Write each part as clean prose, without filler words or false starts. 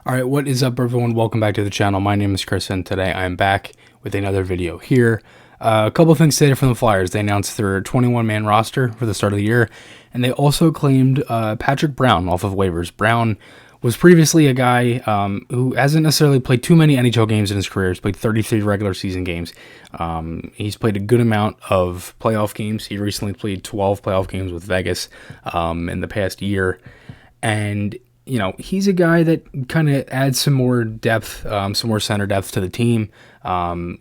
All right, what is up, everyone? Welcome back to the channel. My name is Chris, and today I am back with another video here. A couple of things today from the Flyers. They announced their 21-man roster for the start of the year, and they also claimed Patrick Brown off of waivers. Brown was previously a guy who hasn't necessarily played too many NHL games in his career. He's played 33 regular season games. He's played a good amount of playoff games. He recently played 12 playoff games with Vegas in the past year, and he's a guy that kind of adds some more depth, some more center depth to the team.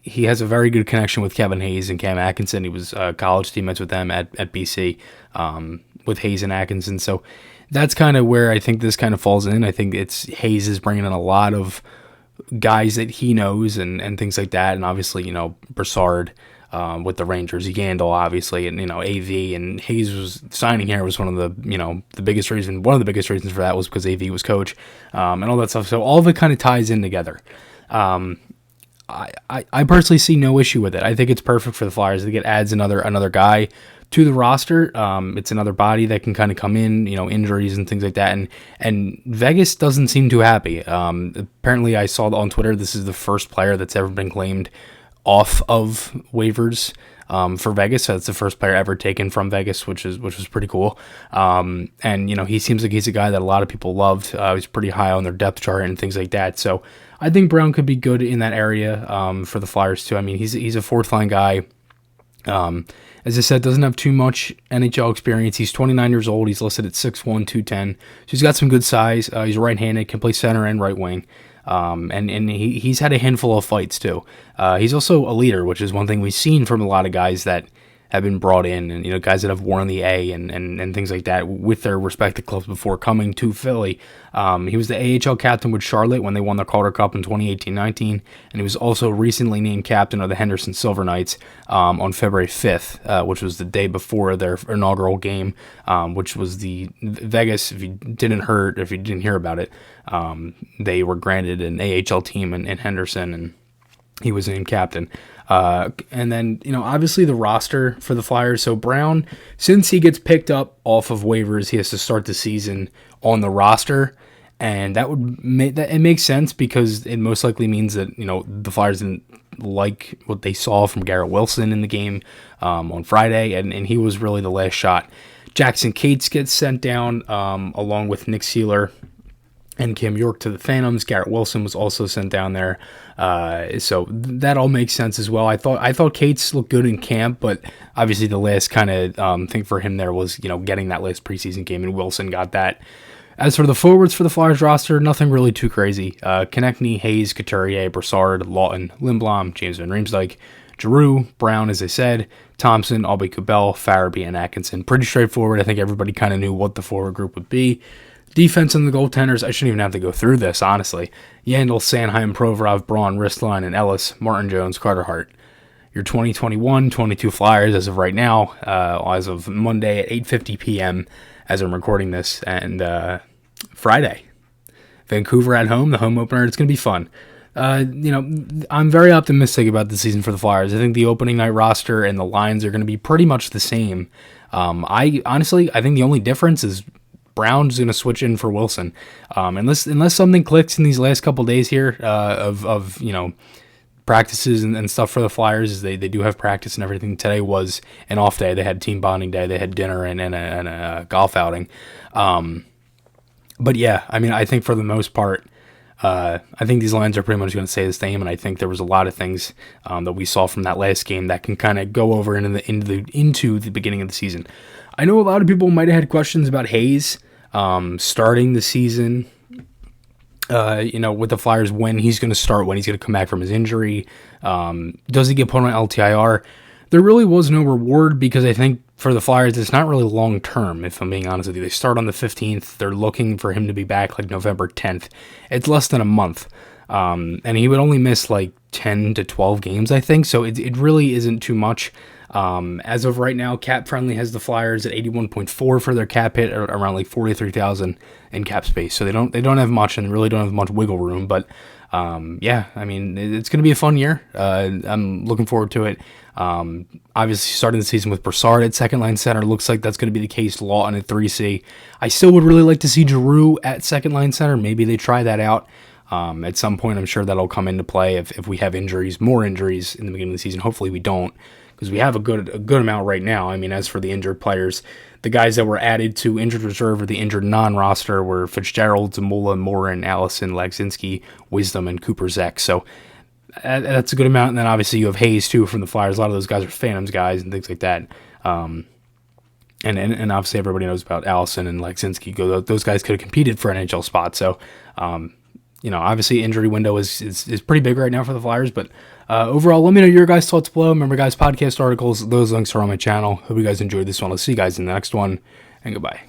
He has a very good connection with Kevin Hayes and Cam Atkinson. He was college teammates with them at BC with Hayes and Atkinson. So that's kind of where I think this kind of falls in. I think Hayes is bringing in a lot of guys that he knows and things like that. And obviously, Brassard with the Rangers, Yandel, obviously, and AV and Hayes was signing here was one of the biggest reason. One of the biggest reasons for that was because AV was coach and all that stuff. So all of it kind of ties in together. I personally see no issue with it. I think it's perfect for the Flyers. I think it adds another guy to the roster. It's another body that can kind of come in, injuries and things like that. And Vegas doesn't seem too happy. Apparently, I saw on Twitter this is the first player that's ever been claimed off of waivers for Vegas. So that's the first player ever taken from Vegas, which was pretty cool. And he seems like he's a guy that a lot of people loved. He's pretty high on their depth chart and things like that. So I think Brown could be good in that area for the Flyers too. I mean, he's a fourth line guy. As I said, doesn't have too much NHL experience. He's 29 years old. He's listed at 6'1", 210. So he's got some good size. He's right-handed, can play center and right wing. And he's had a handful of fights too. He's also a leader, which is one thing we've seen from a lot of guys that have been brought in, and guys that have worn the A and things like that with their respective clubs before coming to Philly. He was the AHL captain with Charlotte when they won the Calder Cup in 2018-19, and he was also recently named captain of the Henderson Silver Knights on February 5th, which was the day before their inaugural game, which was the Vegas. If you didn't hear about it, they were granted an AHL team in Henderson, and he was named captain. And then, obviously the roster for the Flyers. So Brown, since he gets picked up off of waivers, he has to start the season on the roster. And that would make that, it makes sense because it most likely means that, the Flyers didn't like what they saw from Garrett Wilson in the game on Friday. And he was really the last shot. Jackson Cates gets sent down along with Nick Seeler and Cam York to the Phantoms. Garrett Wilson was also sent down there. So that all makes sense as well. I thought Cates looked good in camp, but obviously the last kind of thing for him there was, getting that last preseason game, and Wilson got that. As for the forwards for the Flyers roster, nothing really too crazy. Konechny, Hayes, Couturier, Brassard, Lawton, Lindblom, James Van Riemsdyk, Giroux, Brown, as I said, Thompson, Aubé-Kubel, Farabee, and Atkinson. Pretty straightforward. I think everybody kind of knew what the forward group would be. Defense and the goaltenders, I shouldn't even have to go through this, honestly. Yandel, Sanheim, Provorov, Braun, Ristline, and Ellis, Martin Jones, Carter Hart. Your 2021-22 Flyers as of right now, as of Monday at 8:50 p.m. as I'm recording this, and Friday. Vancouver at home, the home opener. It's going to be fun. I'm very optimistic about the season for the Flyers. I think the opening night roster and the lines are going to be pretty much the same. I think the only difference is Brown's going to switch in for Wilson, unless something clicks in these last couple days here of practices and stuff for the Flyers. Is they do have practice and everything. Today was an off day. They had team bonding day. They had dinner and a golf outing. But yeah, I mean, I think for the most part, I think these lines are pretty much going to stay the same, and I think there was a lot of things that we saw from that last game that can kind of go over into the beginning of the season. I know a lot of people might have had questions about Hayes starting the season, with the Flyers, when he's going to start, when he's going to come back from his injury. Does he get put on LTIR? There really was no reward because I think for the Flyers, it's not really long term, if I'm being honest with you. They start on the 15th. They're looking for him to be back like November 10th. It's less than a month. And he would only miss like 10 to 12 games, I think. So it really isn't too much. As of right now, Cap Friendly has the Flyers at 81.4 for their cap hit, around like 43,000 in cap space. So they don't have much and really don't have much wiggle room. But yeah, I mean, it's going to be a fun year. I'm looking forward to it. Obviously, starting the season with Brassard at second line center, looks like that's going to be the case. Lawton at 3C. I still would really like to see Giroux at second line center. Maybe they try that out. At some point, I'm sure that'll come into play if we have injuries, more injuries in the beginning of the season. Hopefully we don't, because we have a good amount right now. I mean, as for the injured players, the guys that were added to injured reserve or the injured non-roster were Fitzgerald, Zamula, Morin, Allison, Legzinski, Wisdom, and Cooper Zek. So that's a good amount. And then obviously you have Hayes too from the Flyers. A lot of those guys are Phantoms guys and things like that. And obviously everybody knows about Allison and Legzinski. Those guys could have competed for an NHL spot. So, obviously injury window is pretty big right now for the Flyers. But overall, let me know your guys' thoughts below. Remember, guys, podcast articles, those links are on my channel. Hope you guys enjoyed this one. I'll see you guys in the next one, and goodbye.